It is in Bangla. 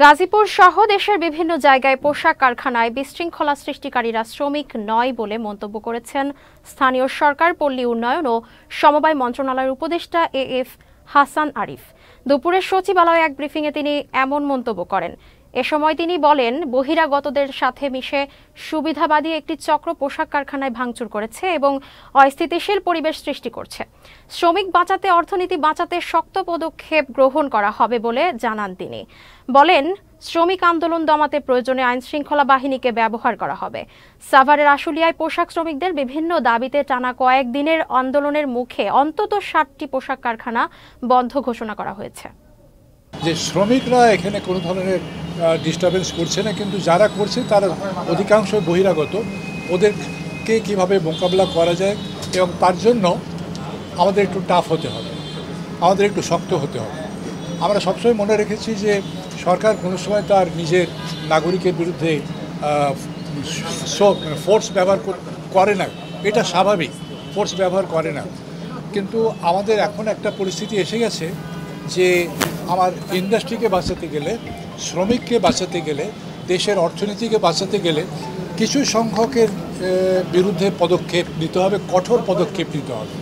গাজীপুর সহ দেশের বিভিন্ন জায়গায় পোশাক কারখানায় বিশৃঙ্খলা সৃষ্টিকারীরা শ্রমিক নয় বলে মন্তব্য করেছেন স্থানীয় সরকার, পল্লী উন্নয়ন ও সমবায় মন্ত্রণালয়ের উপদেষ্টা এএফ হাসান আরিফ। দুপুরে সচিবালয়ে এক ব্রিফিংয়ে তিনি এমন মন্তব্য করেন। এ সময় তিনি বলেন, বহিরাগতদের সাথে মিশে সুবিধাবাদী একটি চক্র পোশাক কারখানায় ভাঙচুর করেছে এবং অস্থিতিশীল পরিবেশ সৃষ্টি করছে। শ্রমিক বাঁচাতে, অর্থনীতি বাঁচাতে শক্ত পদক্ষেপ গ্রহণ করা হবে বলে জানান তিনি। বলেন, শ্রমিক আন্দোলন দমাতে প্রয়োজনে আইনশৃঙ্খলা বাহিনীকে ব্যবহার করা হবে। সাভারের আশুলিয়ায় পোশাক শ্রমিকদের বিভিন্ন দাবিতে টানা কয়েকদিনের আন্দোলনের মুখে অন্তত 60টি পোশাক কারখানা বন্ধ ঘোষণা করা হয়েছে। যে শ্রমিকরা এখানে কোনো ধরনের ডিস্টারবেন্স করছে না, কিন্তু যারা করছে তারা অধিকাংশ বহিরাগত। ওদেরকে কীভাবে মোকাবিলা করা যায় এবং তার জন্য আমাদের একটু টাফ হতে হবে, আমাদের একটু শক্ত হতে হবে। আমরা সবসময় মনে রেখেছি যে সরকার কোনো সময় তার নিজের নাগরিকের বিরুদ্ধে ফোর্স ব্যবহার করে না, এটা স্বাভাবিক, ফোর্স ব্যবহার করে না। কিন্তু আমাদের এখন একটা পরিস্থিতি এসে গেছে যে আমার ইন্ডাস্ট্রিকে বাঁচাতে গেলে, শ্রমিককে বাঁচাতে গেলে, দেশের অর্থনীতিকে বাঁচাতে গেলে কিছু সংখ্যকের বিরুদ্ধে পদক্ষেপ নিতে হবে, কঠোর পদক্ষেপ নিতে হবে।